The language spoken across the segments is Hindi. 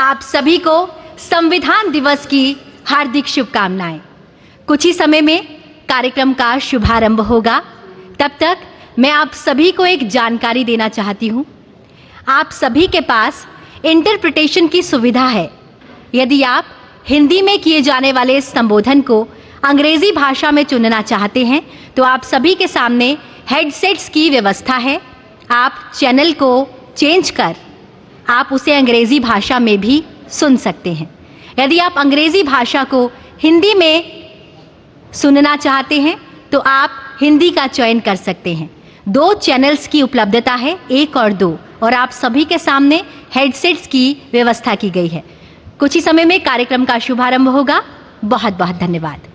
आप सभी को संविधान दिवस की हार्दिक शुभकामनाएं। कुछ ही समय में कार्यक्रम का शुभारंभ होगा। तब तक मैं आप सभी को एक जानकारी देना चाहती हूं। आप सभी के पास इंटरप्रिटेशन की सुविधा है। यदि आप हिंदी में किए जाने वाले इस संबोधन को अंग्रेजी भाषा में चुनना चाहते हैं तो आप सभी के सामने हेडसेट्स की व्यवस्था है। आप चैनल को चेंज कर आप उसे अंग्रेजी भाषा में भी सुन सकते हैं। यदि आप अंग्रेजी भाषा को हिंदी में सुनना चाहते हैं तो आप हिंदी का चयन कर सकते हैं। 2 चैनल्स की उपलब्धता है, 1 और 2, और आप सभी के सामने हेडसेट्स की व्यवस्था की गई है। कुछ ही समय में कार्यक्रम का शुभारंभ होगा। बहुत बहुत धन्यवाद।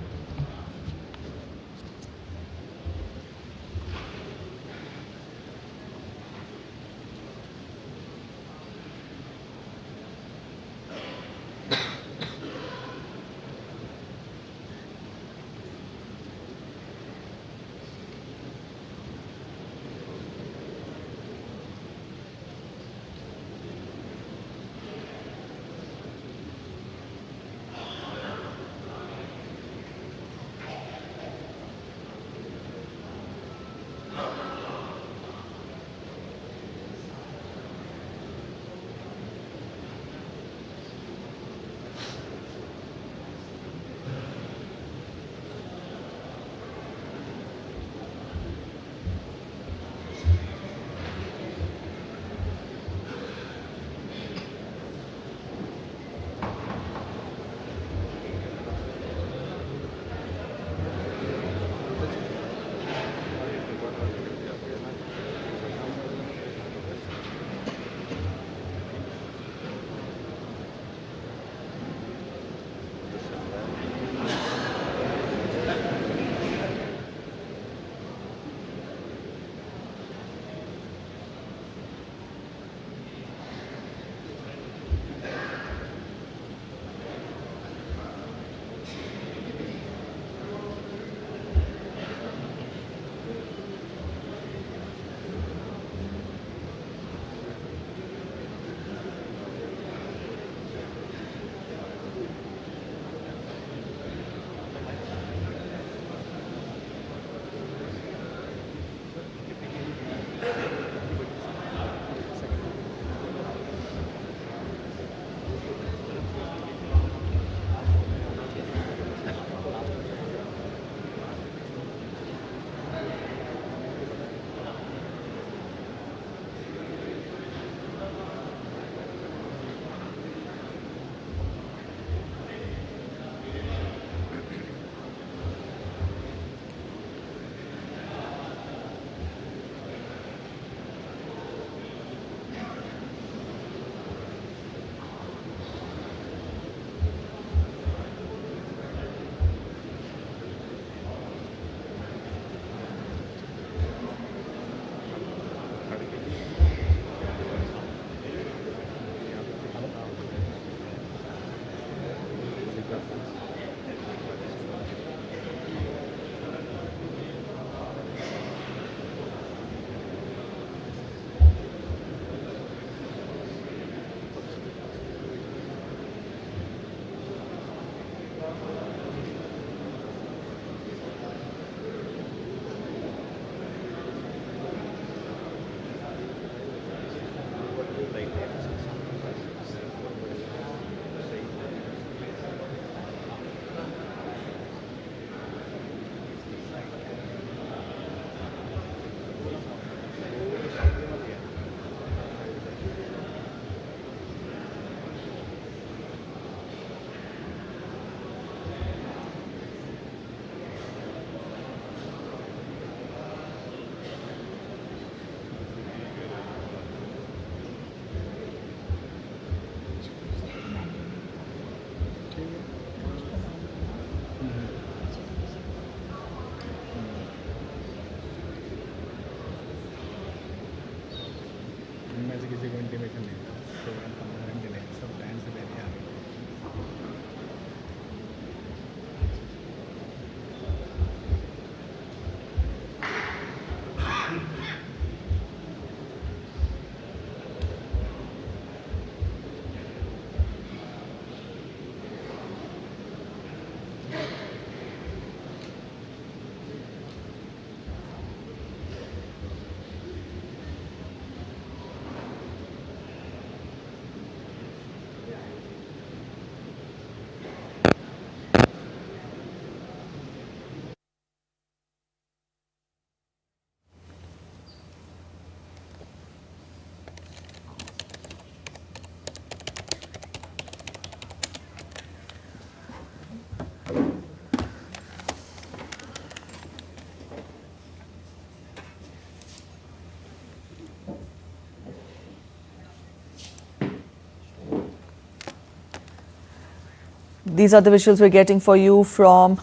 These are the visuals we're getting for you from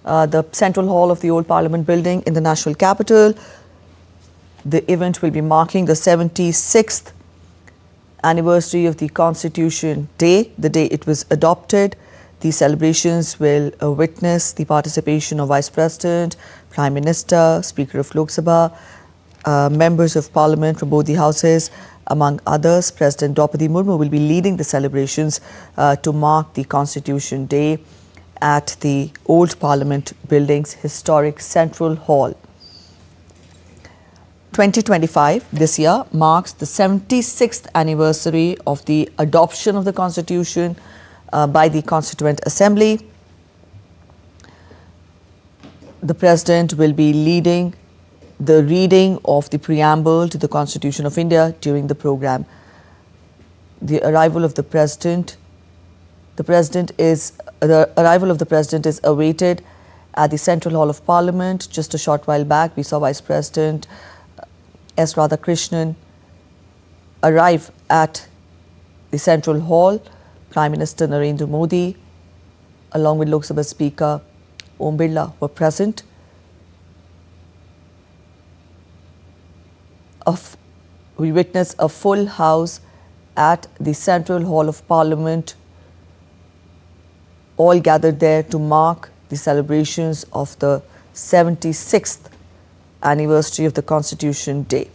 the Central Hall of the Old Parliament building in the national capital. The event will be marking the 76th anniversary of the Constitution Day, the day it was adopted. These celebrations will witness the participation of Vice President, Prime Minister, Speaker of Lok Sabha, members of Parliament from both the houses, among others. President Draupadi Murmu will be leading the celebrations to mark the Constitution Day at the Old Parliament building's historic Central Hall. 2025, this year, marks the 76th anniversary of the adoption of the Constitution by the Constituent Assembly. The President will be leading the reading of the preamble to the Constitution of India during the program. The arrival of the President is awaited at the Central Hall of Parliament. Just a short while back, we saw Vice President S. Radhakrishnan arrive at the Central Hall. Prime Minister Narendra Modi, along with Lok Sabha Speaker Om Birla, were present. We witnessed a full house at the Central Hall of Parliament, all gathered there to mark the celebrations of the 76th anniversary of the Constitution Day.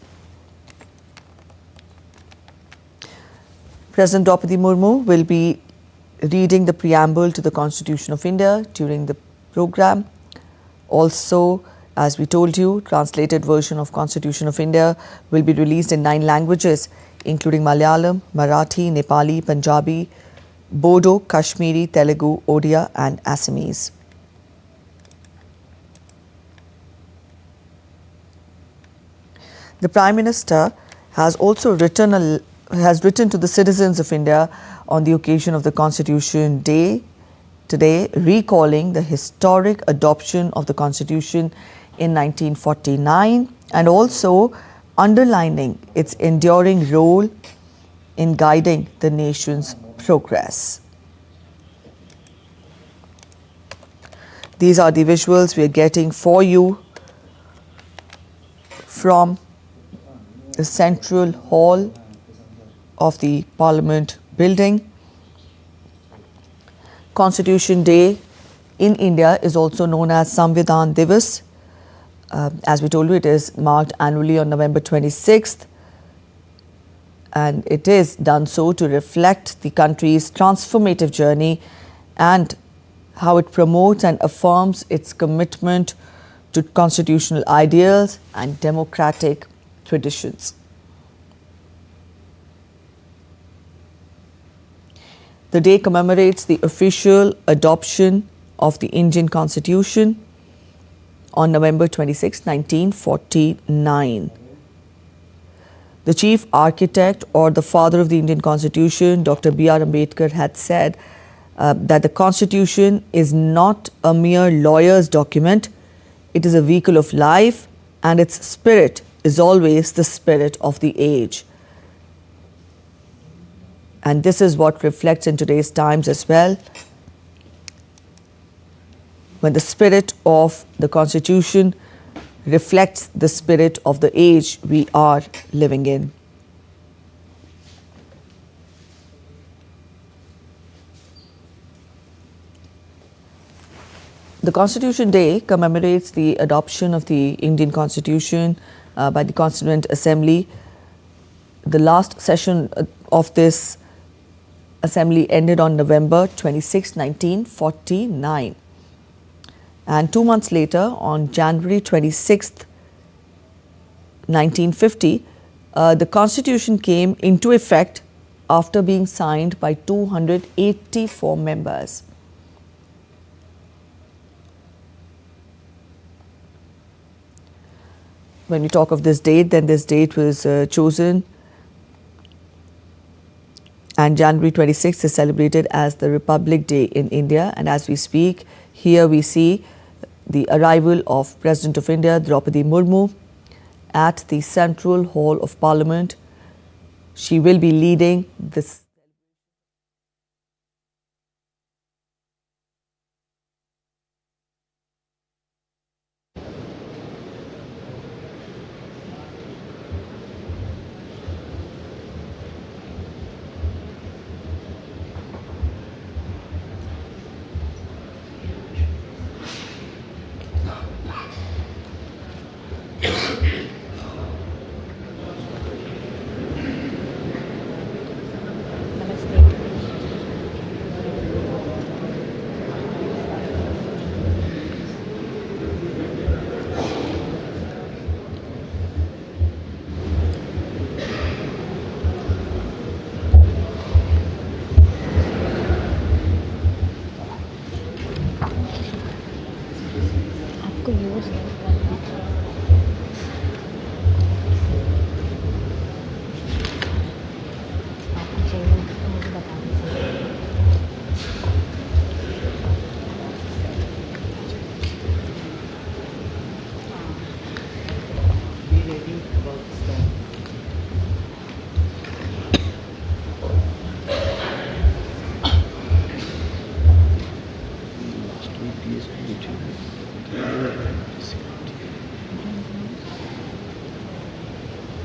President Draupadi Murmu will be reading the preamble to the Constitution of India during the program. Also, as we told you, translated version of Constitution of India will be released in 9 languages, including Malayalam, Marathi, Nepali, Punjabi, Bodo, Kashmiri, Telugu, Odia and Assamese. The Prime Minister has also written to the citizens of India on the occasion of the Constitution Day today, recalling the historic adoption of the Constitution in 1949 and also underlining its enduring role in guiding the nation's progress. These are the visuals we are getting for you from the Central Hall of the Parliament building. Constitution Day in India is also known as Samvidhan Divas. As we told you, it is marked annually on November 26th, and it is done so to reflect the country's transformative journey and how it promotes and affirms its commitment to constitutional ideals and democratic traditions. The day commemorates the official adoption of the Indian Constitution on November 26, 1949. The chief architect or the father of the Indian Constitution, Dr. B.R. Ambedkar, had said that the Constitution is not a mere lawyer's document. It is a vehicle of life, and its spirit is always the spirit of the age. And this is what reflects in today's times as well, when the spirit of the Constitution reflects the spirit of the age we are living in. The Constitution Day commemorates the adoption of the Indian Constitution by the Constituent Assembly. The last session of this assembly ended on November 26, 1949. And 2 months later, on January 26th, 1950, the Constitution came into effect after being signed by 284 members. When we talk of this date, then this date was chosen, and January 26th is celebrated as the Republic Day in India. And as we speak, here we see the arrival of President of India, Draupadi Murmu, at the Central Hall of Parliament. She will be leading this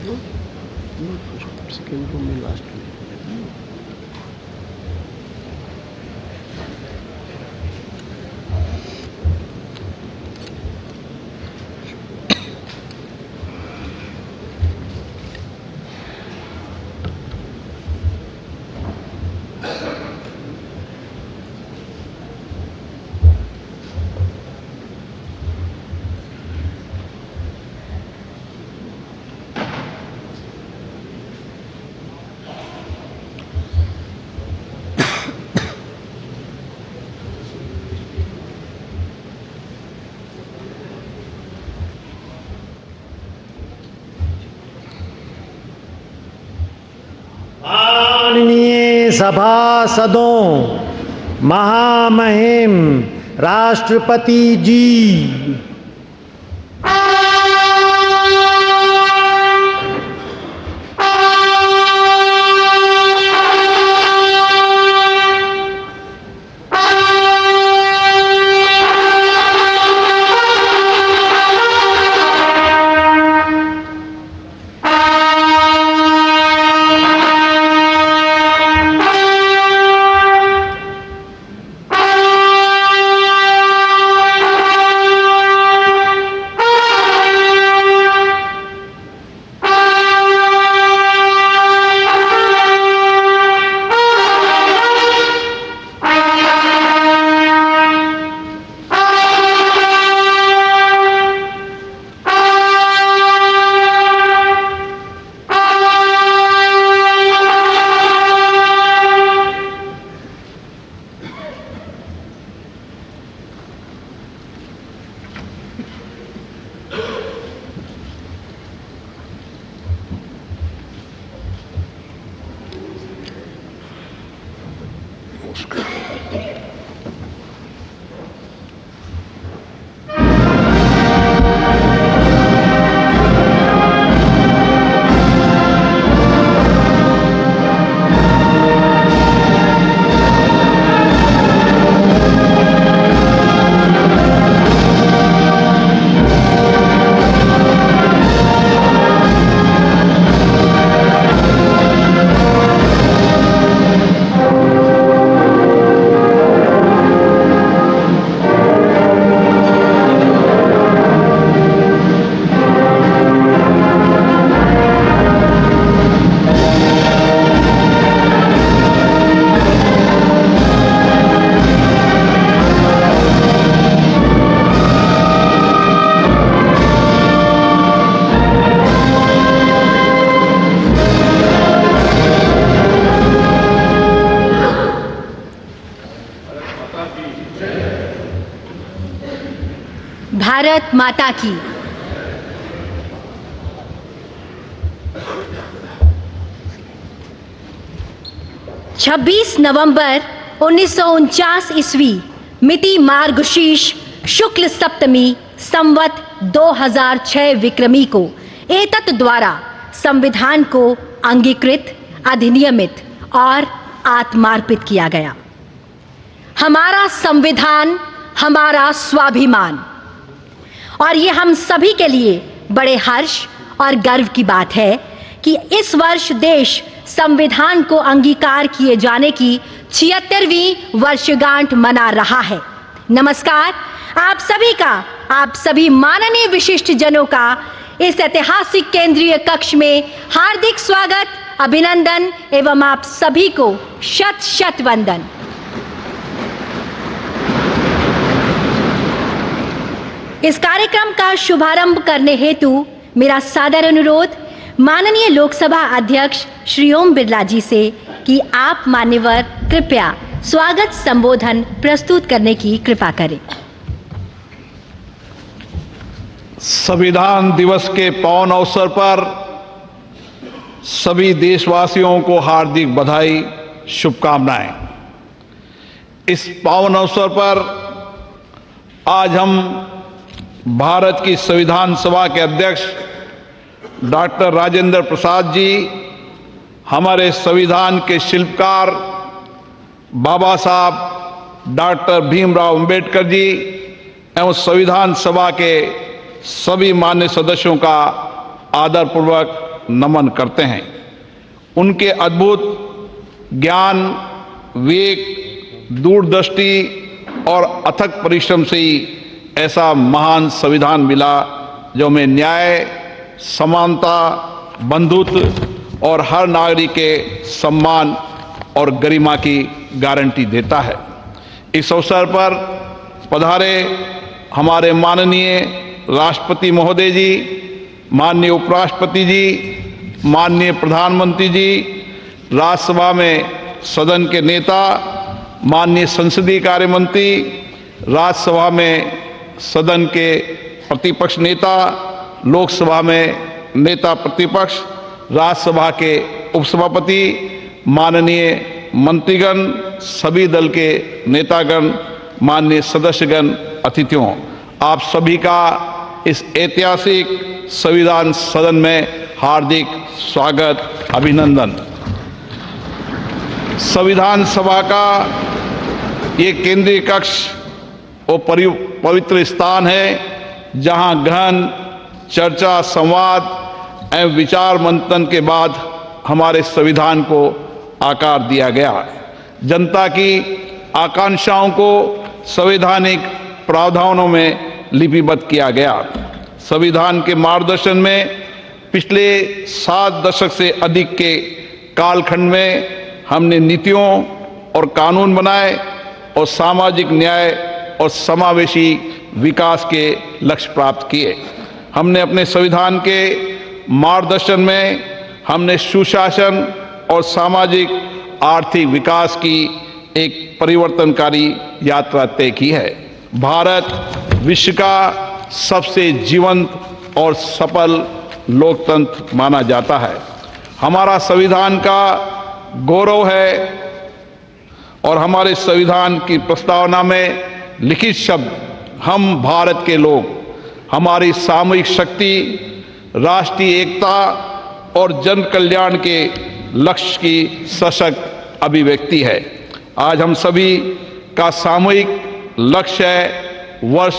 second room में लास्ट में। माननीय सभासदों, महामहिम राष्ट्रपति जी, भारत माता की। छब्बीस नवंबर 1949 ईस्वी मिति मार्गशीर्ष शुक्ल सप्तमी संवत 2006 विक्रमी को एतत् द्वारा संविधान को अंगीकृत, अधिनियमित और आत्मार्पित किया गया। हमारा संविधान हमारा स्वाभिमान, और ये हम सभी के लिए बड़े हर्ष और गर्व की बात है कि इस वर्ष देश संविधान को अंगीकार किए जाने की 76वीं वर्षगांठ मना रहा है। नमस्कार आप सभी का, आप सभी माननीय विशिष्ट जनों का इस ऐतिहासिक केंद्रीय कक्ष में हार्दिक स्वागत, अभिनंदन एवं आप सभी को शत शत वंदन। इस कार्यक्रम का शुभारंभ करने हेतु मेरा सादर अनुरोध माननीय लोकसभा अध्यक्ष श्री ओम बिरला जी से कि आप मान्यवर कृपया स्वागत संबोधन प्रस्तुत करने की कृपा करें। संविधान दिवस के पावन अवसर पर सभी देशवासियों को हार्दिक बधाई, शुभकामनाएं। इस पावन अवसर पर आज हम भारत की संविधान सभा के अध्यक्ष डॉक्टर राजेंद्र प्रसाद जी, हमारे संविधान के शिल्पकार बाबा साहब डॉक्टर भीमराव अंबेडकर जी एवं संविधान सभा के सभी मान्य सदस्यों का आदरपूर्वक नमन करते हैं। उनके अद्भुत ज्ञान, विवेक, दूरदृष्टि और अथक परिश्रम से ही ऐसा महान संविधान मिला जो में न्याय, समानता, बंधुत्व और हर नागरिक के सम्मान और गरिमा की गारंटी देता है। इस अवसर पर पधारे हमारे माननीय राष्ट्रपति महोदय जी, माननीय उपराष्ट्रपति जी, माननीय प्रधानमंत्री जी, राज्यसभा में सदन के नेता, माननीय संसदीय कार्य मंत्री, राज्यसभा में सदन के प्रतिपक्ष नेता, लोकसभा में नेता प्रतिपक्ष, राज्यसभा के उपसभापति, माननीय मंत्रीगण, सभी दल के नेतागण, माननीय सदस्यगण, अतिथियों, आप सभी का इस ऐतिहासिक संविधान सदन में हार्दिक स्वागत, अभिनंदन। संविधान सभा का ये केंद्रीय कक्ष वो पवित्र स्थान है जहां गहन चर्चा, संवाद एवं विचार मंथन के बाद हमारे संविधान को आकार दिया गया। जनता की आकांक्षाओं को संवैधानिक प्रावधानों में लिपिबद्ध किया गया। संविधान के मार्गदर्शन में पिछले 7 दशक से अधिक के कालखंड में हमने नीतियों और कानून बनाए और सामाजिक न्याय और समावेशी विकास के लक्ष्य प्राप्त किए। हमने अपने संविधान के मार्गदर्शन में हमने सुशासन और सामाजिक आर्थिक विकास की एक परिवर्तनकारी यात्रा तय की है। भारत विश्व का सबसे जीवंत और सफल लोकतंत्र माना जाता है। हमारा संविधान का गौरव है और हमारे संविधान की प्रस्तावना में लिखित शब्द हम भारत के लोग, हमारी सामूहिक शक्ति, राष्ट्रीय एकता और जन कल्याण के लक्ष्य की सशक्त अभिव्यक्ति है। आज हम सभी का सामूहिक लक्ष्य है वर्ष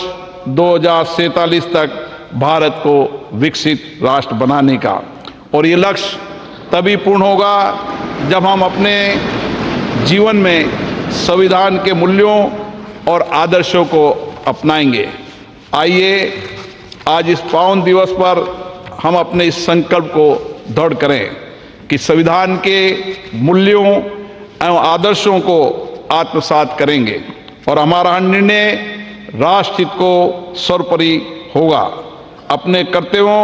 2047 तक भारत को विकसित राष्ट्र बनाने का, और ये लक्ष्य तभी पूर्ण होगा जब हम अपने जीवन में संविधान के मूल्यों और आदर्शों को अपनाएंगे। आइए आज इस पावन दिवस पर हम अपने इस संकल्प को दृढ़ करें कि संविधान के मूल्यों एवं आदर्शों को आत्मसात करेंगे और हमारा निर्णय राष्ट्रहित को सर्वोपरि होगा। अपने कर्तव्यों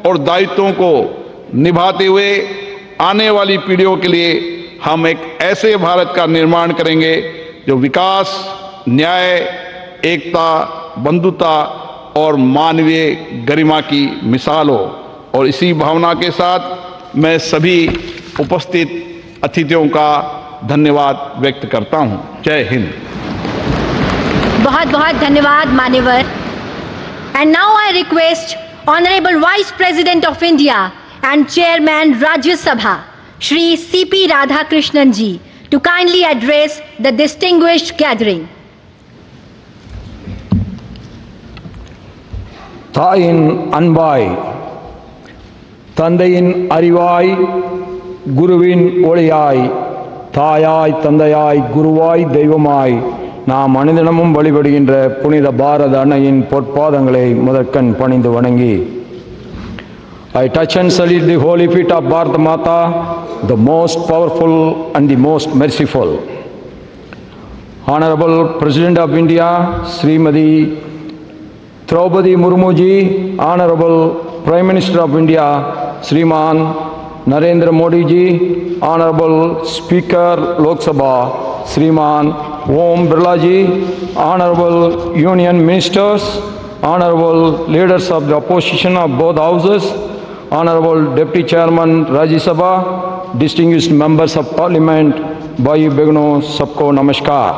और दायित्वों को निभाते हुए आने वाली पीढ़ियों के लिए हम एक ऐसे भारत का निर्माण करेंगे जो विकास, न्याय, एकता, बंधुता और मानवीय गरिमा की मिसाल हो। और इसी भावना के साथ मैं सभी उपस्थित अतिथियों का धन्यवाद व्यक्त करता हूं। जय हिंद। बहुत बहुत धन्यवाद मान्यवर। And now I request honourable vice president of India and chairman Rajya Sabha Shri CP Radhakrishnan ji to kindly address the distinguished gathering. தாயின் அன்பாய், தந்தையின் அறிவாய், குருவின் ஒளியாய், தாயாய், தந்தையாய், குருவாய், தெய்வமாய் நாம் அனுதினமும் வழிபடுகின்ற புனித பாரத அன்னையின் பொற்பாதங்களை முதற்கண் பணிந்து வணங்கி, I touch and salute the holy feet of Bharat Mata, the most powerful and the most merciful. Honorable President of India, Srimati Draupadi Murmu ji, Honorable Prime Minister of India, Shriman Narendra Modi ji, Honorable Speaker Lok Sabha, Shriman Om Birla ji, Honorable Union Ministers, Honorable Leaders of the Opposition of both Houses, Honorable Deputy Chairman Rajya Sabha, distinguished members of Parliament, Bhai Begno, sabko namaskar.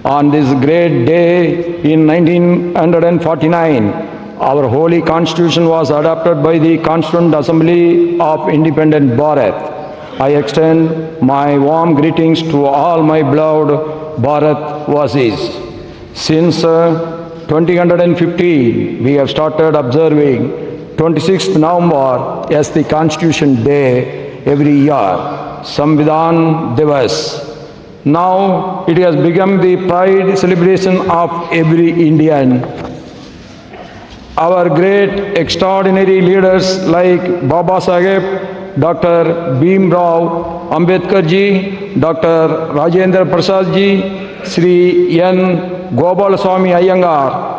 On this great day in 1949, our holy constitution was adopted by the Constituent Assembly of Independent Bharat. I extend my warm greetings to all my beloved Bharat Vasis. Since 2015, we have started observing 26th November as the Constitution Day every year, Samvidhan Divas. Now it has become the pride celebration of every Indian. Our great extraordinary leaders like Baba Saheb, Dr. Bhimrao Ambedkar ji, Dr. Rajendra Prasad ji, Sri N. Gopalaswamy Iyengar,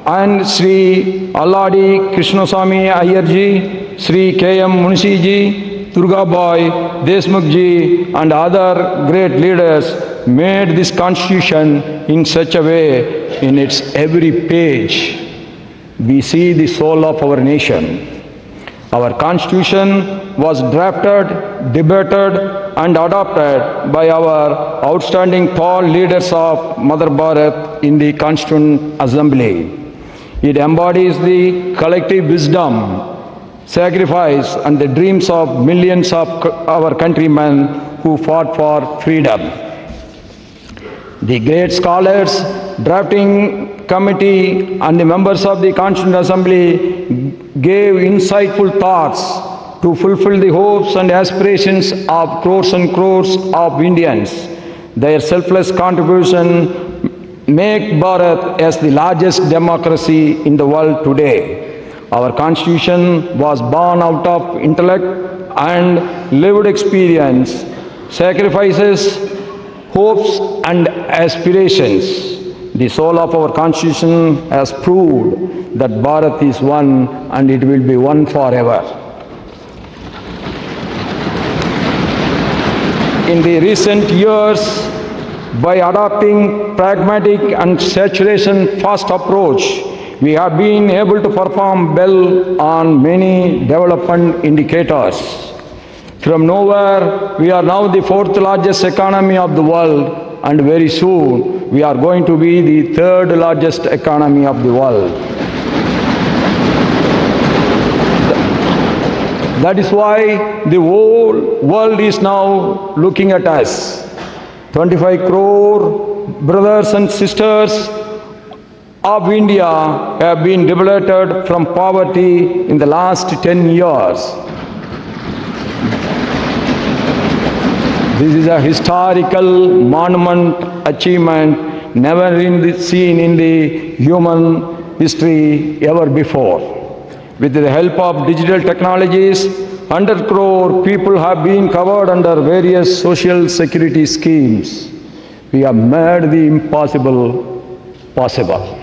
and Sri Alladi Krishnaswamy Iyer ji, Sri K.M. Munshi ji, Durgabai Deshmukh ji, and other great leaders made this constitution in such a way in its every page we see the soul of our nation. Our constitution was drafted, debated, and adopted by our outstanding tall leaders of Mother Bharat in the Constituent Assembly. It embodies the collective wisdom, sacrifice, and the dreams of millions of our countrymen who fought for freedom. The great scholars, drafting committee, and the members of the Constituent Assembly gave insightful thoughts to fulfill the hopes and aspirations of crores and crores of Indians. Their selfless contribution make Bharat as the largest democracy in the world today. Our Constitution was born out of intellect and lived experience, sacrifices, hopes, and aspirations. The soul of our Constitution has proved that Bharat is one and it will be one forever. In the recent years, by adopting pragmatic and saturation-first approach, we have been able to perform well on many development indicators. From nowhere, we are now the fourth largest economy of the world, and very soon we are going to be the third largest economy of the world. That is why the whole world is now looking at us. 25 crore brothers and sisters of India have been liberated from poverty in the last 10 years. This is a historical monument achievement never seen in the human history ever before. With the help of digital technologies, 100 crore people have been covered under various social security schemes. We have made the impossible possible.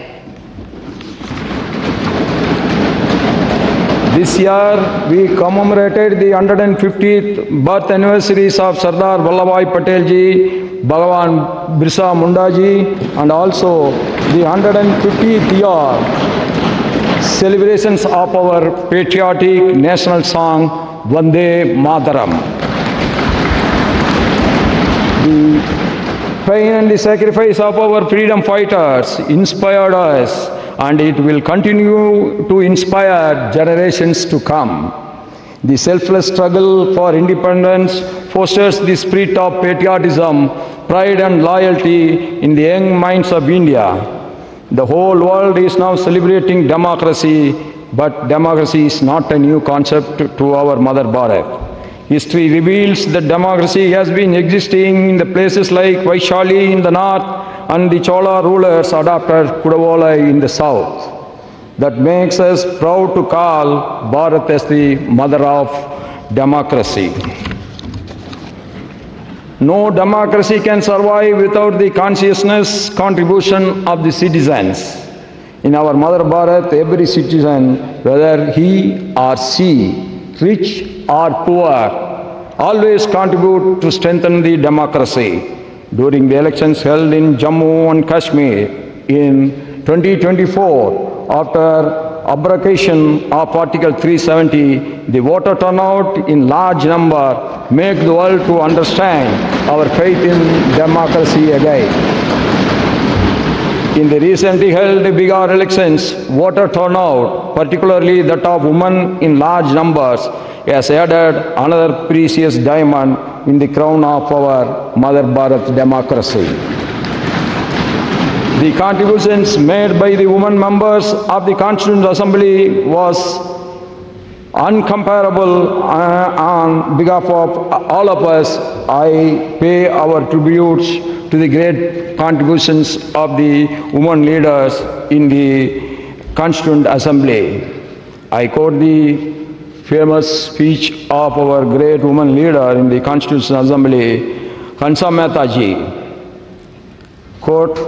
This year, we commemorated the 150th birth anniversaries of Sardar Vallabhbhai Patel ji, Bhagwan Birsa Munda ji, and also the 150th year celebrations of our patriotic national song, Vande Mataram. The pain and the sacrifice of our freedom fighters inspired us, and it will continue to inspire generations to come. The selfless struggle for independence fosters the spirit of patriotism, pride and loyalty in the young minds of India. The whole world is now celebrating democracy, but democracy is not a new concept to our Mother Bharat. History reveals that democracy has been existing in the places like Vaishali in the north and the Chola rulers adopted Kudavolai in the south. That makes us proud to call Bharat as the mother of democracy. No democracy can survive without the consciousness contribution of the citizens. In our Mother Bharat, every citizen, whether he or she, rich or poor, always contribute to strengthen the democracy. During the elections held in Jammu and Kashmir in 2024, after abrogation of Article 370, the voter turnout in large number make the world to understand our faith in democracy again. In the recently held Bihar elections, voter turnout, particularly that of women in large numbers, has added another precious diamond in the crown of our Mother Bharat democracy. The contributions made by the women members of the Constituent Assembly was uncomparable. On behalf of all of us, I pay our tributes to the great contributions of the women leaders in the Constituent Assembly. I quote the famous speech of our great woman leader in the Constituent Assembly, Kansa Mehta ji. Quote,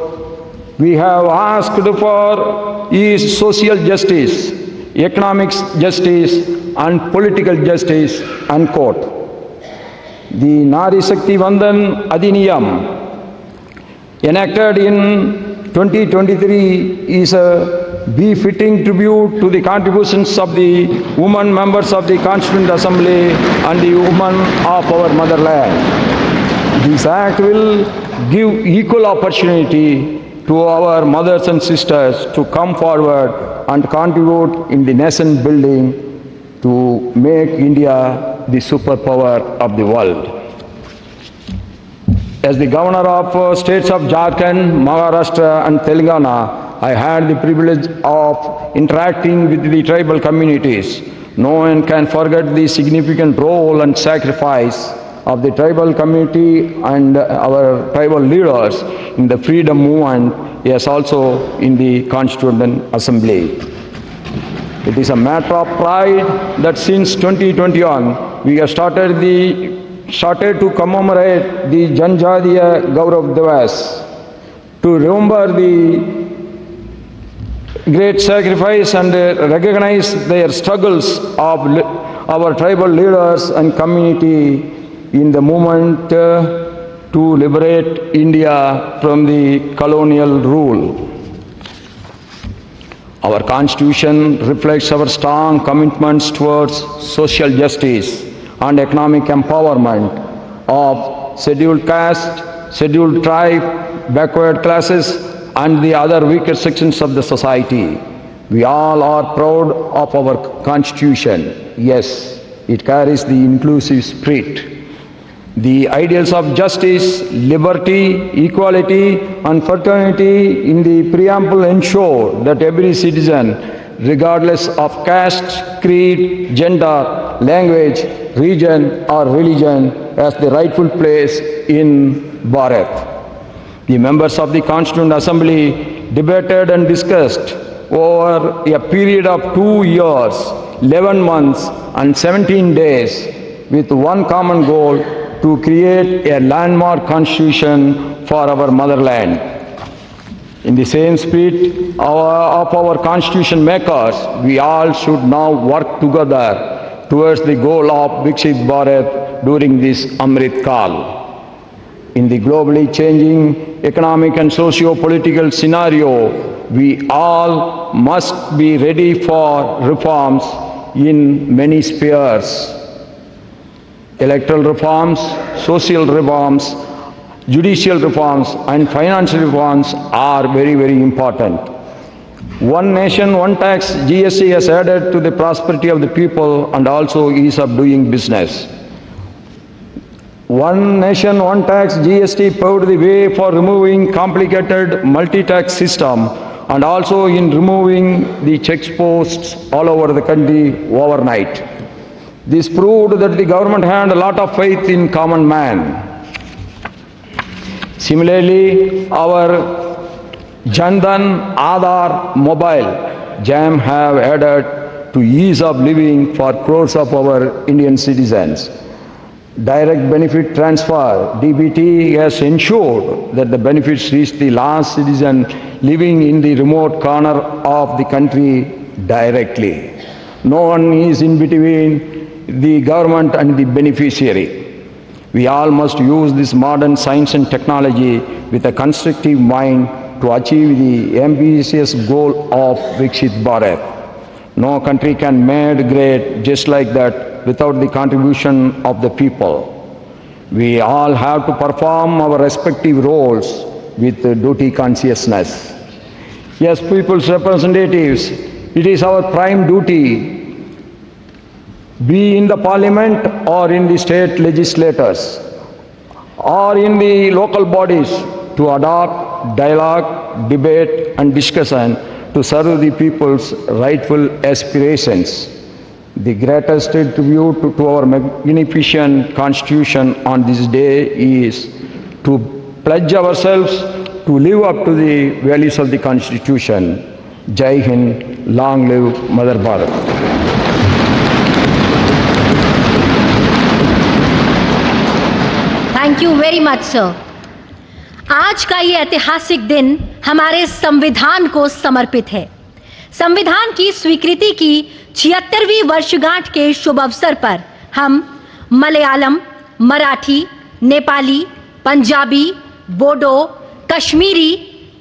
"We have asked for is social justice, economic justice and political justice," unquote. The Nari Shakti Vandan Adhiniyam enacted in 2023 is a befitting tribute to the contributions of the women members of the Constituent Assembly and the women of our motherland. This act will give equal opportunity to our mothers and sisters to come forward and contribute in the nation building to make India the superpower of the world. As the governor of states of Jharkhand, Maharashtra and Telangana, I had the privilege of interacting with the tribal communities. No one can forget the significant role and sacrifice of the tribal community and our tribal leaders in the freedom movement, yes, also in the Constituent Assembly. It is a matter of pride that since 2021, we have started to commemorate the Janjadiya Gaurav Divas, to remember the great sacrifice and recognize their struggles of our tribal leaders and community in the movement to liberate India from the colonial rule. Our Constitution reflects our strong commitments towards social justice and economic empowerment of scheduled caste, scheduled tribe, backward classes, and the other weaker sections of the society. We all are proud of our Constitution. Yes, it carries the inclusive spirit. The ideals of justice, liberty, equality, and fraternity in the preamble ensure that every citizen, regardless of caste, creed, gender, language, region, or religion, has the rightful place in Bharat. The members of the Constituent Assembly debated and discussed over a period of 2 years, 11 months, and 17 days with one common goal: to create a landmark constitution for our motherland. In the same spirit of our constitution makers, we all should now work together towards the goal of Viksit Bharat during this Amrit Kal. In the globally changing economic and socio-political scenario, we all must be ready for reforms in many spheres. Electoral reforms, social reforms, judicial reforms, and financial reforms are very, very important. One nation, one tax, GST has added to the prosperity of the people and also ease of doing business. One nation, one tax, GST paved the way for removing complicated multi-tax system and also in removing the checkposts all over the country overnight. This proved that the government had a lot of faith in common man. Similarly, our Jandan Aadhaar mobile JAM have added to ease of living for crores of our Indian citizens. Direct benefit transfer, DBT, has ensured that the benefits reach the last citizen living in the remote corner of the country directly. No one is in between the government and the beneficiary. We all must use this modern science and technology with a constructive mind to achieve the ambitious goal of Viksit Bharat. No country can be made great just like that without the contribution of the people. We all have to perform our respective roles with duty consciousness. As people's representatives, it is our prime duty, be in the parliament or in the state legislators or in the local bodies, to adopt dialogue, debate and discussion to serve the people's rightful aspirations. The greatest tribute to our magnificent Constitution on this day is to pledge ourselves to live up to the values of the Constitution. Jai Hind, long live Mother Bharat. Thank you very much sir. आज का ये ऐतिहासिक दिन हमारे संविधान को समर्पित है। संविधान की स्वीकृति की 76वीं वर्षगांठ के शुभ अवसर पर हम मलयालम, मराठी, नेपाली, पंजाबी, बोडो, कश्मीरी,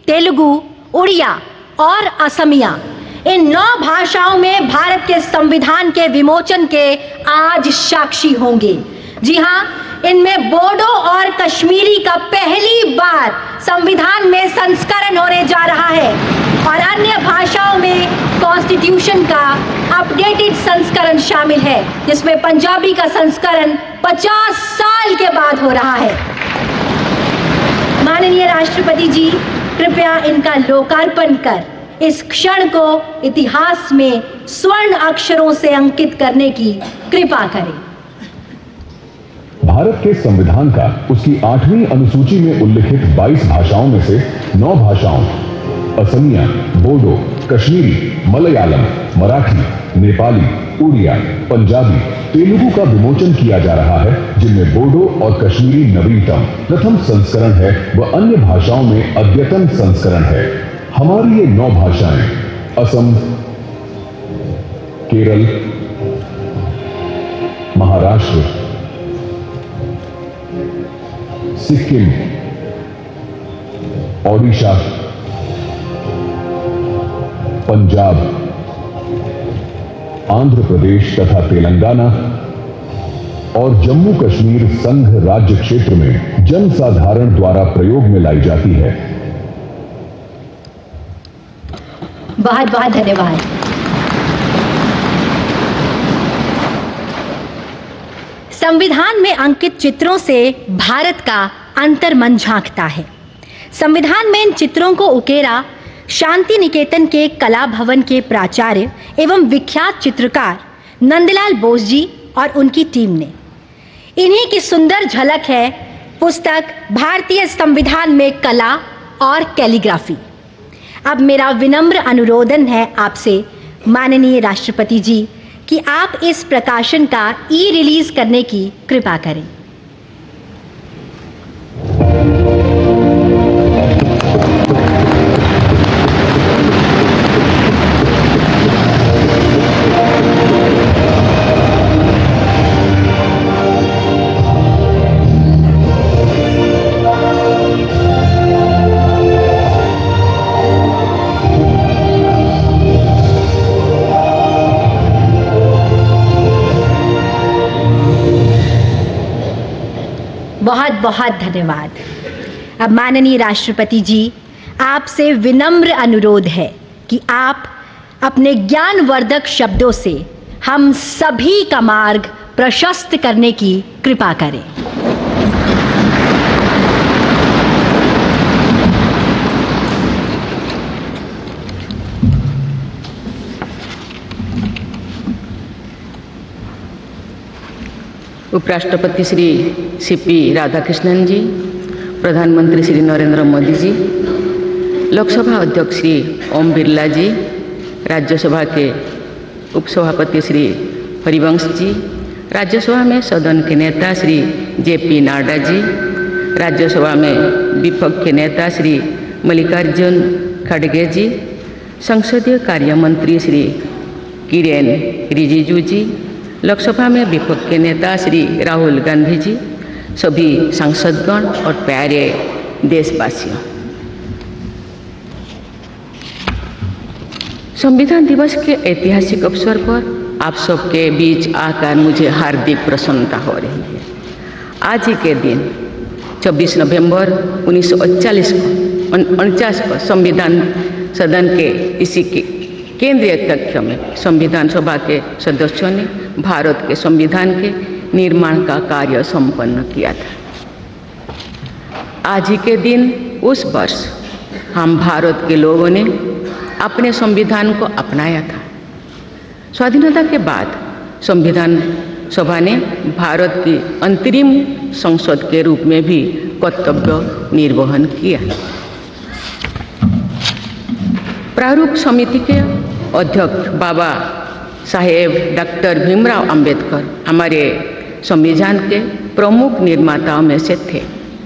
तेलुगु, उड़िया और असमिया इन 9 भाषाओं में भारत के संविधान के विमोचन के आज साक्षी होंगे। जी हाँ, इनमें बोडो और कश्मीरी का पहली बार संविधान में संस्करण होने जा रहा है और अन्य भाषाओं में कॉन्स्टिट्यूशन का अपडेटेड संस्करण शामिल है, जिसमें पंजाबी का संस्करण 50 साल के बाद हो रहा है। माननीय राष्ट्रपति जी, कृपया इनका लोकार्पण कर इस क्षण को इतिहास में स्वर्ण अक्षरों से अंकित करने की कृपा करें। भारत के संविधान का उसकी 8वीं अनुसूची में उल्लिखित 22 भाषाओं में से 9 भाषाओं असमिया, बोडो, कश्मीरी, मलयालम, मराठी, नेपाली, उड़िया, पंजाबी, तेलुगु का विमोचन किया जा रहा है, जिनमें बोडो और कश्मीरी नवीनतम प्रथम संस्करण है व अन्य भाषाओं में अद्यतन संस्करण है। हमारी ये 9 भाषाएं असम, केरल, महाराष्ट्र, सिक्किम, ओडिशा, पंजाब, आंध्र प्रदेश तथा तेलंगाना और जम्मू कश्मीर संघ राज्य क्षेत्र में जनसाधारण द्वारा प्रयोग में लाई जाती है। बहुत बहुत धन्यवाद। संविधान में अंकित चित्रों से भारत का अंतर्मन झांकता है। संविधान में इन चित्रों को उकेरा शांति निकेतन के कला भवन के प्राचार्य एवं विख्यात चित्रकार नंदलाल बोस जी और उनकी टीम ने। इन्हीं की सुंदर झलक है पुस्तक भारतीय संविधान में कला और कैलीग्राफी। अब मेरा विनम्र अनुरोधन है आपसे माननीय राष्ट्रपति जी कि आप इस प्रकाशन का ई-रिलीज करने की कृपा करें। बहुत बहुत धन्यवाद। अब माननीय राष्ट्रपति जी, आपसे विनम्र अनुरोध है कि आप अपने ज्ञानवर्धक शब्दों से हम सभी का मार्ग प्रशस्त करने की कृपा करें। उपराष्ट्रपति श्री सीपी राधाकृष्णन जी, प्रधानमंत्री श्री नरेंद्र मोदी जी, लोकसभा अध्यक्ष श्री ओम बिरला जी, राज्यसभा के उपसभापति श्री हरिवंश जी, राज्यसभा में सदन के नेता श्री जेपी नड्डा जी, राज्यसभा में विपक्ष के नेता श्री मल्लिकार्जुन खड़गे जी, संसदीय कार्य मंत्री श्री किरेन रिजिजू जी, लोकसभा में विपक्ष के नेता श्री राहुल गांधी जी, सभी सांसदगण और प्यारे देशवासियों, संविधान दिवस के ऐतिहासिक अवसर पर आप सबके बीच आकर मुझे हार्दिक प्रसन्नता हो रही है। आज ही के दिन 26 नवंबर 1949 को संविधान सदन के इसी के केंद्रीय कक्ष में संविधान सभा के सदस्यों ने भारत के संविधान के निर्माण का कार्य संपन्न किया था। आज ही के दिन उस वर्ष हम भारत के लोगों ने अपने संविधान को अपनाया था। स्वाधीनता के बाद संविधान सभा ने भारत की अंतरिम संसद के रूप में भी कर्तव्य निर्वहन किया। प्रारूप समिति के अध्यक्ष बाबा साहेब डॉक्टर भीमराव अंबेडकर हमारे संविधान के प्रमुख निर्माताओं में से थे।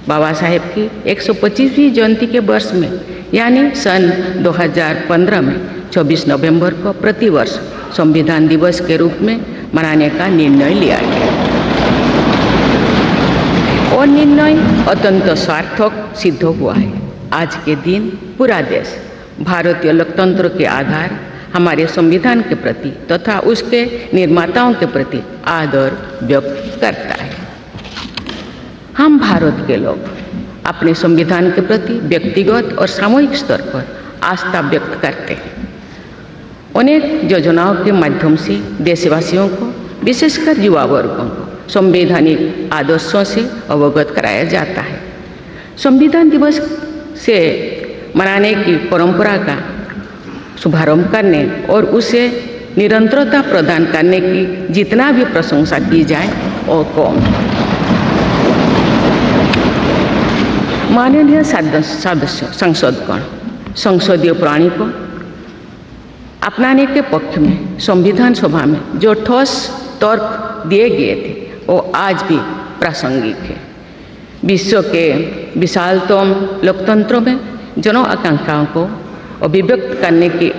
बाबा साहेब की 125वीं जयंती के वर्ष में यानी सन 2015 में 24 नवंबर को प्रतिवर्ष संविधान दिवस के रूप में मनाने का निर्णय लिया गया और निर्णय अत्यंत सार्थक सिद्ध हुआ है। आज के दिन पूरा देश भारतीय लोकतंत्र के आधार हमारे संविधान के प्रति तथा उसके निर्माताओं के प्रति आदर व्यक्त करता है। हम भारत के लोग अपने संविधान के प्रति व्यक्तिगत और सामूहिक स्तर पर आस्था व्यक्त करते हैं। अनेक योजनाओं के माध्यम से देशवासियों को, विशेषकर युवा वर्गों को संवैधानिक आदर्शों से अवगत कराया जाता है। संविधान दिवस से मनाने की परंपरा का शुभारंभ करने और उसे निरंतरता प्रदान करने की जितना भी प्रशंसा की जाए और कम। माननीय सांसदगण संसदीय प्रणाली को अपनाने के पक्ष में संविधान सभा में जो ठोस तर्क दिए गए थे वो आज भी प्रासंगिक है। विश्व के विशालतम लोकतंत्रों में जन आकांक्षाओं को अभिव्यक्त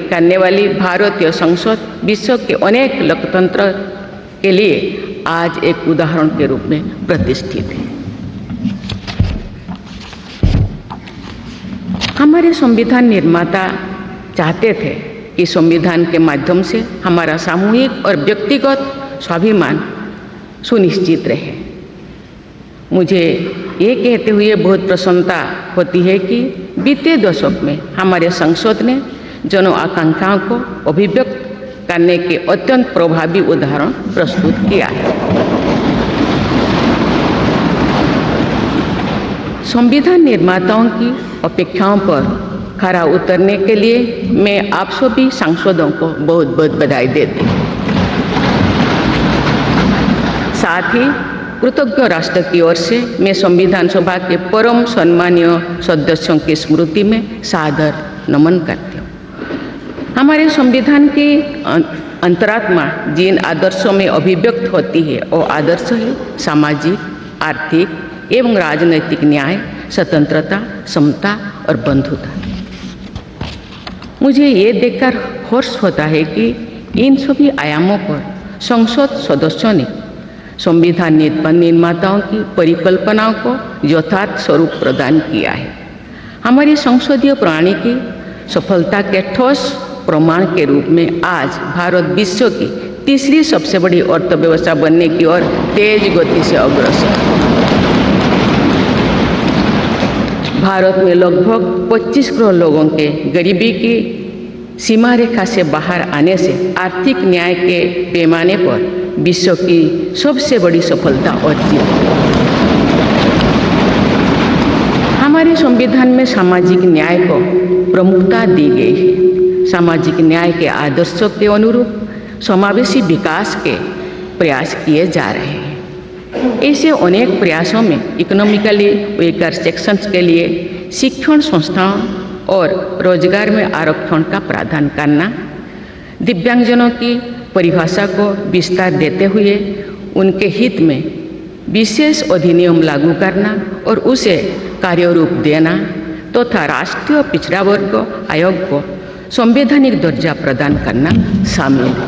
करने वाली भारतीय संसद विश्व के अनेक लोकतंत्र के लिए आज एक उदाहरण के रूप में प्रतिष्ठित है। हमारे संविधान निर्माता चाहते थे कि संविधान के माध्यम से हमारा सामूहिक और व्यक्तिगत स्वाभिमान सुनिश्चित रहे। मुझे ये कहते हुए बहुत प्रसन्नता होती है कि बीते दशक में हमारे संसद ने जन आकांक्षाओं को अभिव्यक्त करने के अत्यंत प्रभावी उदाहरण प्रस्तुत किया है। संविधान निर्माताओं की अपेक्षाओं पर खरा उतरने के लिए मैं आप सभी सांसदों को बहुत बहुत बधाई देती हूँ। साथ ही कृतज्ञ राष्ट्र की ओर से मैं संविधान सभा के परम सम्मानीय सदस्यों की स्मृति में सादर नमन करती हूँ। हमारे संविधान की अंतरात्मा जिन आदर्शों में अभिव्यक्त होती है वो आदर्श है सामाजिक, आर्थिक एवं राजनैतिक न्याय, स्वतंत्रता, समता और बंधुता। मुझे ये देखकर हर्ष होता है कि इन सभी आयामों पर संसद सदस्यों ने संविधान निर्माताओं की परिकल्पनाओं को यथार्थ स्वरूप प्रदान किया है। हमारी संसदीय प्रणाली की सफलता के ठोस प्रमाण के रूप में आज भारत विश्व की तीसरी सबसे बड़ी अर्थव्यवस्था बनने की ओर तेज गति से अग्रसर है। भारत में लगभग 25 करोड़ लोगों के गरीबी की सीमा रेखा से बाहर आने से आर्थिक न्याय के पैमाने पर विश्व की सबसे बड़ी सफलता अर्जित है। हमारे संविधान में सामाजिक न्याय को प्रमुखता दी गई है। सामाजिक न्याय के आदर्शों के अनुरूप समावेशी विकास के प्रयास किए जा रहे हैं। ऐसे अनेक प्रयासों में इकोनॉमिकली वीकर सेक्शंस के लिए शिक्षण संस्थाओं और रोजगार में आरक्षण का प्रावधान करना, दिव्यांगजनों की परिभाषा को विस्तार देते हुए उनके हित में विशेष अधिनियम लागू करना और उसे कार्यरूप देना तथा राष्ट्रीय पिछड़ा वर्ग आयोग को संवैधानिक दर्जा प्रदान करना शामिल है।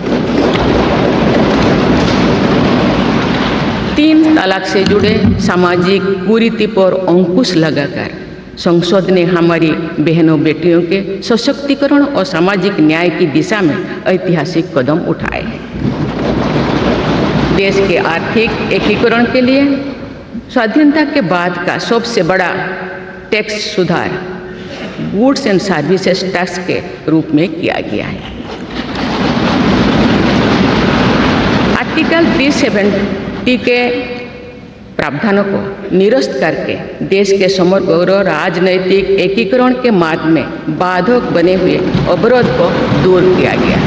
3 तलाक से जुड़े सामाजिक कुरीति पर अंकुश लगाकर संसद ने हमारी बहनों बेटियों के सशक्तिकरण और सामाजिक न्याय की दिशा में ऐतिहासिक कदम उठाए हैं। देश के आर्थिक एकीकरण के लिए स्वाधीनता के बाद का सबसे बड़ा टैक्स सुधार गुड्स एंड सर्विसेज टैक्स के रूप में किया गया है। आर्टिकल 370 के प्रावधानों को निरस्त करके देश के समग्र राजनैतिक एकीकरण के मार्ग में बाधक बने हुए अवरोध को दूर किया गया।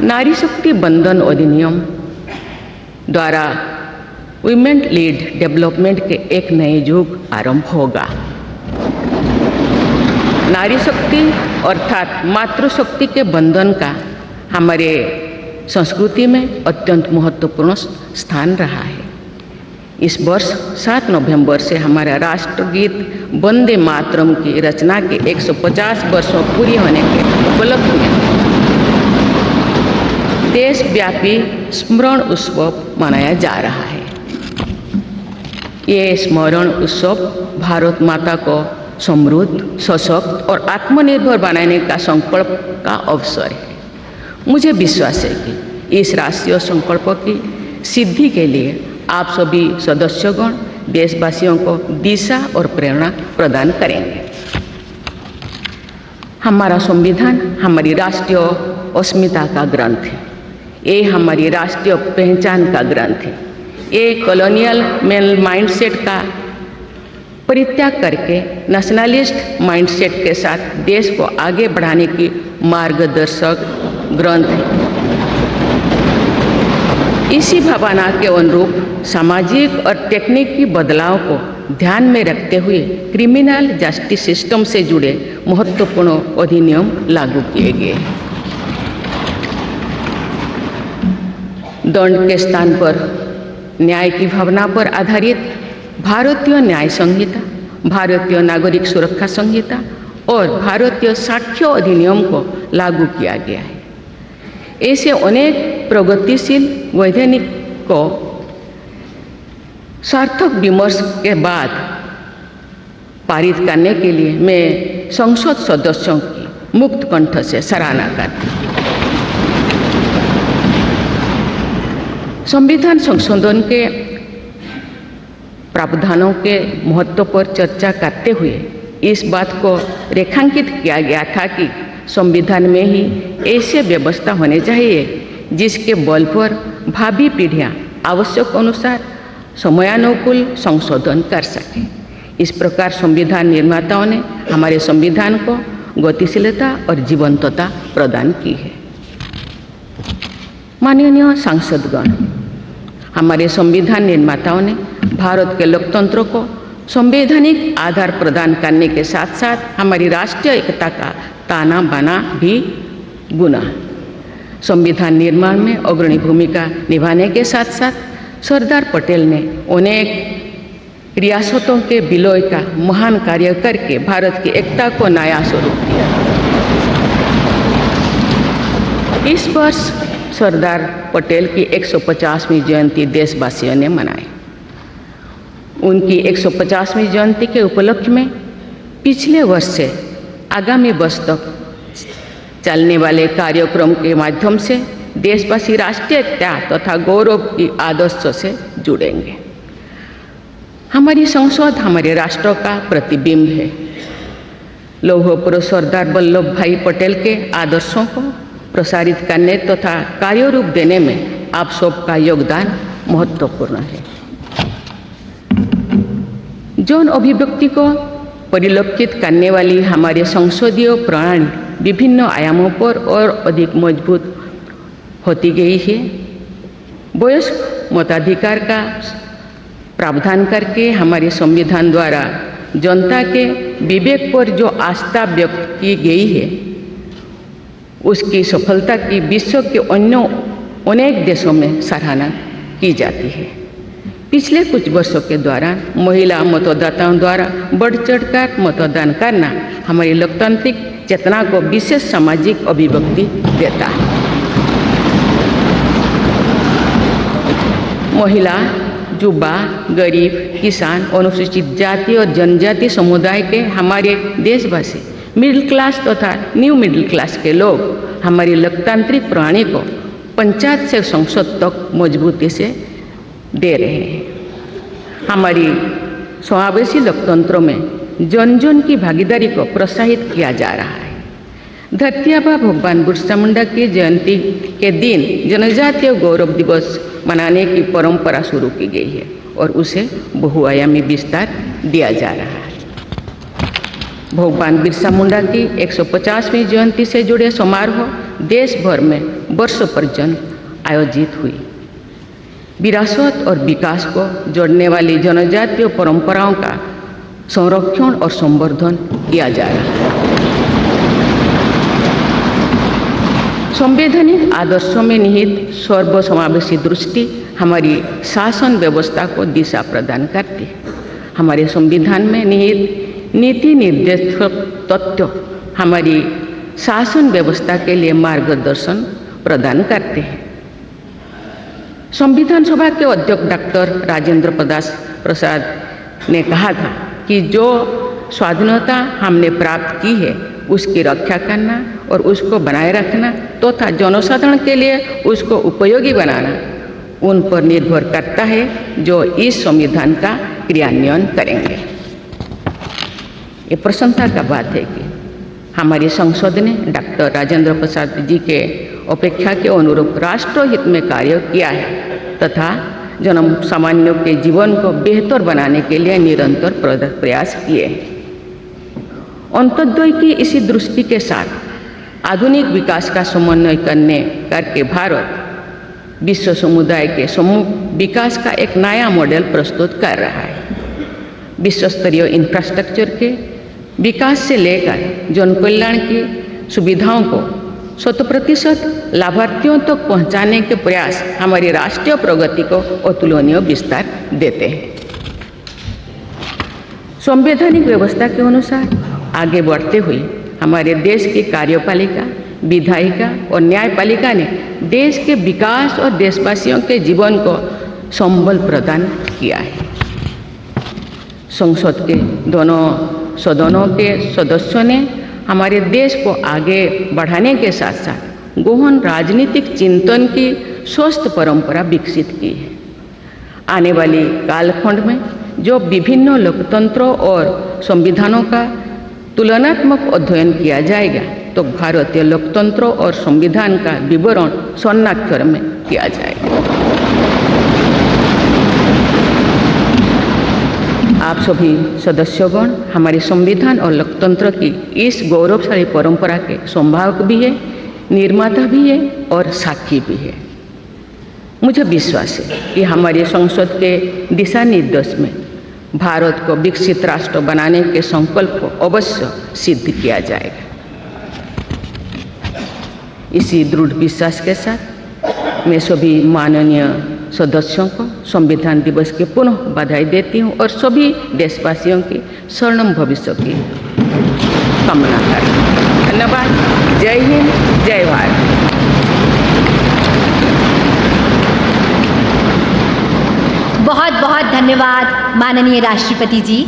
नारी शक्ति बंधन अधिनियम द्वारा वुमेन लीड डेवलपमेंट के एक नए युग आरंभ होगा। नारी शक्ति अर्थात मातृशक्ति के बंधन का हमारे संस्कृति में अत्यंत महत्वपूर्ण स्थान रहा है। इस वर्ष 7 नवंबर से हमारा राष्ट्रगीत वंदे मातरम की रचना के 150 वर्षों पूरी होने के उपलक्ष्य में देशव्यापी स्मरण उत्सव मनाया जा रहा है। ये स्मरण उत्सव भारत माता को समृद्ध, सशक्त और आत्मनिर्भर बनाने का संकल्प का अवसर है। मुझे विश्वास है कि इस राष्ट्रीय संकल्प की सिद्धि के लिए आप सभी सदस्यगण देशवासियों को दिशा और प्रेरणा प्रदान करेंगे। हमारा संविधान हमारी राष्ट्रीय अस्मिता का ग्रंथ है। ये हमारी राष्ट्रीय पहचान का ग्रंथ है। ये कॉलोनियल माइंडसेट का परित्याग करके नेशनलिस्ट माइंडसेट के साथ देश को आगे बढ़ाने की मार्गदर्शक ग्रंथ है। इसी भावना के अनुरूप सामाजिक और तकनीकी बदलाव को ध्यान में रखते हुए क्रिमिनल जस्टिस सिस्टम से जुड़े महत्वपूर्ण अधिनियम लागू किए गए। दंड के स्थान पर न्याय की भावना पर आधारित भारतीय न्याय संहिता, भारतीय नागरिक सुरक्षा संहिता और भारतीय साक्ष्य अधिनियम को लागू किया गया है। ऐसे अनेक प्रगतिशील वैधानिक को सार्थक विमर्श के बाद पारित करने के लिए मैं संसद सदस्यों की मुक्त कंठ से सराहना करती हूँ। संविधान संशोधन के प्रावधानों के महत्व पर चर्चा करते हुए इस बात को रेखांकित किया गया था कि संविधान में ही ऐसी व्यवस्था होनी चाहिए जिसके बल पर भावी पीढ़ियां आवश्यक अनुसार समयानुकूल संशोधन कर सकें। इस प्रकार संविधान निर्माताओं ने हमारे संविधान को गतिशीलता और जीवंतता प्रदान की है। माननीय सांसदगण, हमारे संविधान निर्माताओं ने भारत के लोकतंत्र को संवैधानिक आधार प्रदान करने के साथ साथ हमारी राष्ट्रीय एकता का ताना बाना भी बुना। संविधान निर्माण में अग्रणी भूमिका निभाने के साथ साथ सरदार पटेल ने अनेक रियासतों के विलय का महान कार्य करके भारत की एकता को नया स्वरूप दिया। इस वर्ष सरदार पटेल की 150वीं जयंती देशवासियों ने मनाई। उनकी 150वीं जयंती के उपलक्ष्य में पिछले वर्ष से आगामी वर्ष तक चलने वाले कार्यक्रम के माध्यम से देशवासी राष्ट्रीय एकता तथा गौरव की आदर्शों से जुड़ेंगे। हमारी संसद हमारे राष्ट्र का प्रतिबिंब है। लौह पुरुष सरदार वल्लभ भाई पटेल के आदर्शों को प्रसारित करने तथा कार्यरूप देने में आप सबका योगदान महत्वपूर्ण है। जौन अभिव्यक्ति को परिलक्षित करने वाली हमारे संसदीय प्रणाली विभिन्न आयामों पर और अधिक मजबूत होती गई है। वयस्क मताधिकार का प्रावधान करके हमारे संविधान द्वारा जनता के विवेक पर जो आस्था व्यक्त की गई है उसकी सफलता की विश्व के अन्य अनेक देशों में सराहना की जाती है। पिछले कुछ वर्षों के दौरान महिला मतदाताओं द्वारा बढ़ चढ़कर मतदान करना हमारी लोकतांत्रिक चेतना को विशेष सामाजिक अभिव्यक्ति देता है। महिला, युवा, गरीब, किसान, अनुसूचित जाति और जनजाति समुदाय के हमारे देशवासी, मिडिल क्लास तथा न्यू मिडिल क्लास के लोग हमारी लोकतांत्रिक प्रणाली को पंचायत से संसद तक मजबूती से दे रहे हैं। हमारी समावेशी लोकतंत्र में जन जन की भागीदारी को प्रोत्साहित किया जा रहा है। धरती आबा भगवान बिरसा मुंडा की जयंती के दिन जनजातीय गौरव दिवस मनाने की परंपरा शुरू की गई है और उसे बहुआयामी विस्तार दिया जा रहा है। भगवान बिरसा मुंडा की 150वीं जयंती से जुड़े समारोह देश भर में वर्षों पर्यंत आयोजित हुई। विरासत और विकास को जोड़ने वाली जनजातीय परंपराओं का संरक्षण और संवर्धन किया जा रहा है। संवैधानिक आदर्शों में निहित सर्वसमावेशी दृष्टि हमारी शासन व्यवस्था को दिशा प्रदान करती है। हमारे संविधान में निहित नीति निर्देशक तत्व हमारी शासन व्यवस्था के लिए मार्गदर्शन प्रदान करते हैं। संविधान सभा के अध्यक्ष डॉक्टर राजेंद्र प्रसाद ने कहा था कि जो स्वाधीनता हमने प्राप्त की है उसकी रक्षा करना और उसको बनाए रखना तथा जनसाधारण के लिए उसको उपयोगी बनाना उन पर निर्भर करता है जो इस संविधान का क्रियान्वयन करेंगे। ये प्रसन्नता का बात है कि हमारी संसद ने डॉक्टर राजेंद्र प्रसाद जी के अपेक्षा के अनुरूप राष्ट्रहित में कार्य किया है तथा जन सामान्यों के जीवन को बेहतर बनाने के लिए निरंतर प्रयास किए। अंत्योदय की इसी दृष्टि के साथ आधुनिक विकास का समन्वय करके भारत विश्व समुदाय के सम्मुख विकास का एक नया मॉडल प्रस्तुत कर रहा है। विश्व स्तरीय इंफ्रास्ट्रक्चर के विकास से लेकर जन कल्याण की सुविधाओं को 100% लाभार्थियों तक पहुंचाने के प्रयास हमारी राष्ट्रीय प्रगति को अतुलनीय विस्तार देते हैं। संवैधानिक व्यवस्था के अनुसार आगे बढ़ते हुए हमारे देश की कार्यपालिका, विधायिका और न्यायपालिका ने देश के विकास और देशवासियों के जीवन को संबल प्रदान किया है। संसद के दोनों सदनों के सदस्यों ने हमारे देश को आगे बढ़ाने के साथ साथ गहन राजनीतिक चिंतन की स्वस्थ परंपरा विकसित की है। आने वाली कालखंड में जो विभिन्न लोकतंत्रों और संविधानों का तुलनात्मक अध्ययन किया जाएगा तो भारतीय लोकतंत्र और संविधान का विवरण स्वर्णाक्षर में किया जाएगा। आप सभी सदस्यगण हमारे संविधान और लोकतंत्र की इस गौरवशाली परंपरा के संभावक भी है, निर्माता भी है और साक्षी भी है। मुझे विश्वास है कि हमारे संसद के दिशा निर्देश में भारत को विकसित राष्ट्र बनाने के संकल्प को अवश्य सिद्ध किया जाएगा। इसी दृढ़ विश्वास के साथ मैं सभी माननीय सदस्यों को संविधान दिवस की पुनः बधाई देती हूँ और सभी देशवासियों की स्वर्णिम भविष्य की कामना करती हूँ। धन्यवाद। जय हिंद, जय भारत। बहुत बहुत धन्यवाद माननीय राष्ट्रपति जी।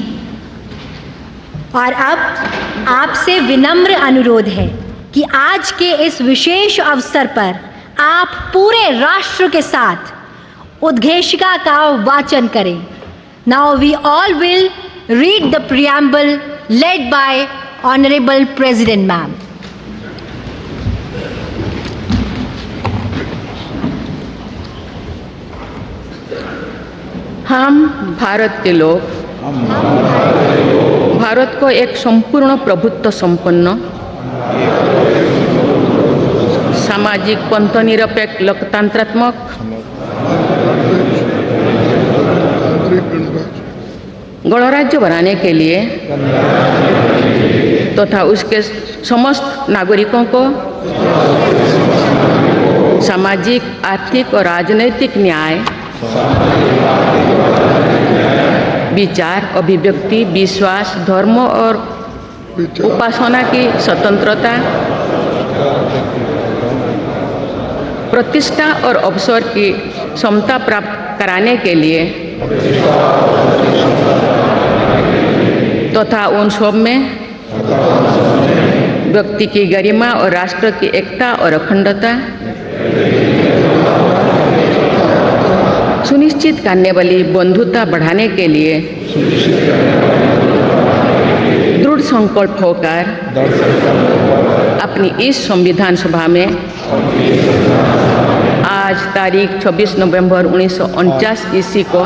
और अब आपसे विनम्र अनुरोध है कि आज के इस विशेष अवसर पर आप पूरे राष्ट्र के साथ उद्घोषिका का वाचन करें। Now we all will read the preamble led by honourable president ma'am. हम भारत के लोग भारत को एक संपूर्ण प्रभुत्व संपन्न सामाजिक पंथनिरपेक्ष लोकतंत्रात्मक गणराज्य बनाने के लिए तथा उसके समस्त नागरिकों को सामाजिक, आर्थिक और राजनैतिक न्याय, विचार, अभिव्यक्ति, विश्वास, धर्म और उपासना की स्वतंत्रता, प्रतिष्ठा और अवसर की समता प्राप्त कराने के लिए तथा उन सब में व्यक्ति की गरिमा और राष्ट्र की एकता और अखंडता सुनिश्चित करने वाली बंधुता बढ़ाने के लिए दृढ़ संकल्प होकर अपनी इस संविधान सभा में आज तारीख 26 नवंबर 1949 ईस्वी को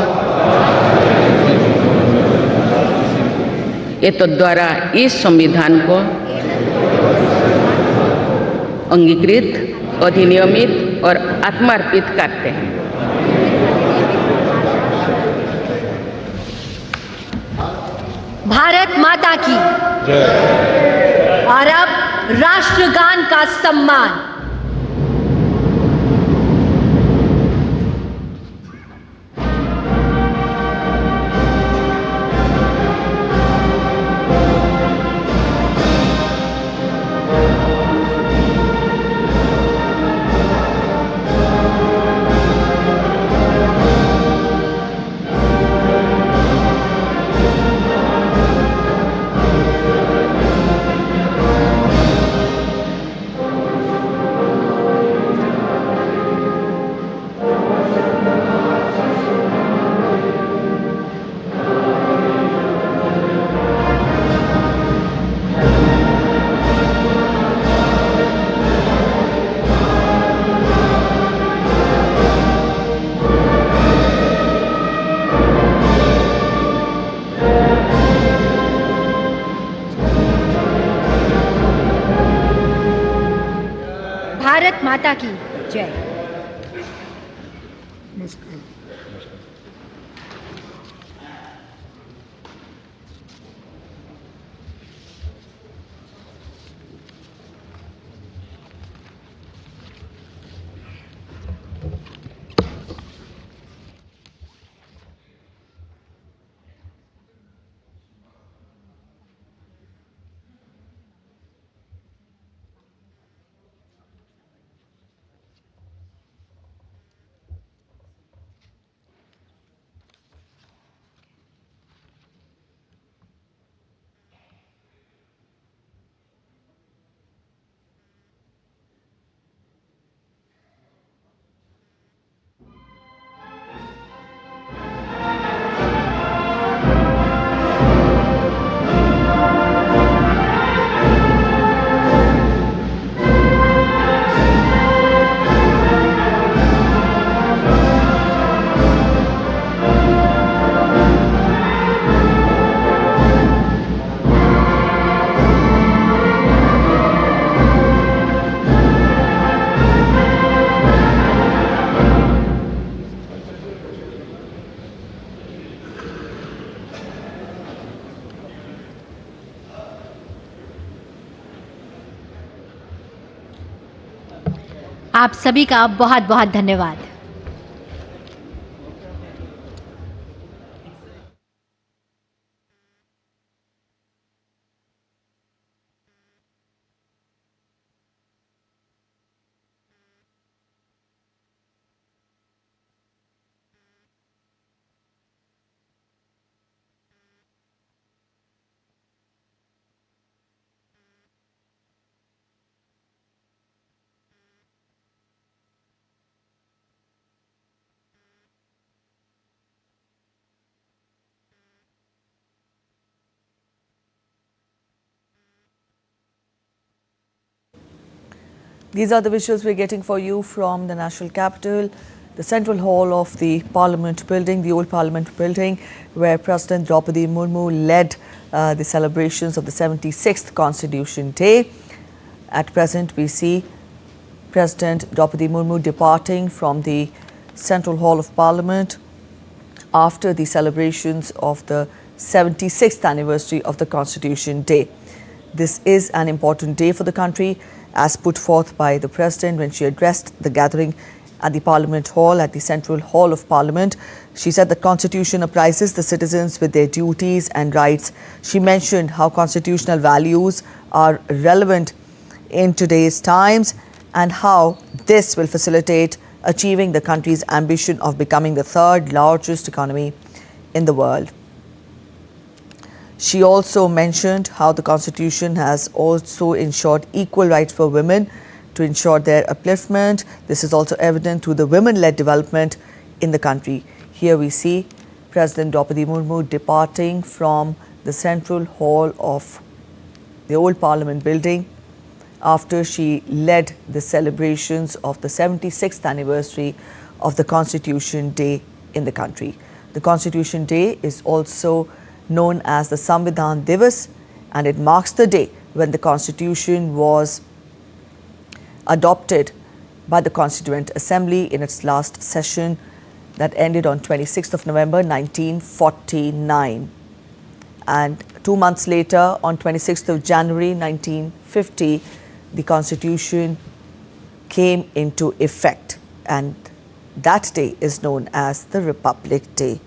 एतद् द्वारा इस संविधान को अंगीकृत, अधिनियमित और आत्मार्पित करते हैं। भारत माता की जय। और अब राष्ट्रगान का सम्मान। भारत माता की जय। आप सभी का बहुत बहुत धन्यवाद। These are the visuals we're getting for you from the national capital, the central hall of the Parliament building, the old Parliament building, where President Draupadi Murmu led the celebrations of the 76th Constitution Day. At present, we see President Draupadi Murmu departing from the central hall of Parliament after the celebrations of the 76th anniversary of the Constitution Day. This is an important day for the country, as put forth by the President when she addressed the gathering at the Parliament Hall, at the Central Hall of Parliament. She said the Constitution apprises the citizens with their duties and rights. She mentioned how constitutional values are relevant in today's times and how this will facilitate achieving the country's ambition of becoming the third largest economy in the world. She also mentioned how the Constitution has also ensured equal rights for women to ensure their upliftment. This is also evident through the women-led development in the country. Here we see President Draupadi Murmu departing from the Central Hall of the old Parliament building after she led the celebrations of the 76th anniversary of the Constitution Day in the country. The Constitution Day is also known as the Samvidhan Divas, and it marks the day when the Constitution was adopted by the Constituent Assembly in its last session that ended on 26th of November 1949. And 2 months later, on 26th of January 1950, the Constitution came into effect, and that day is known as the Republic Day.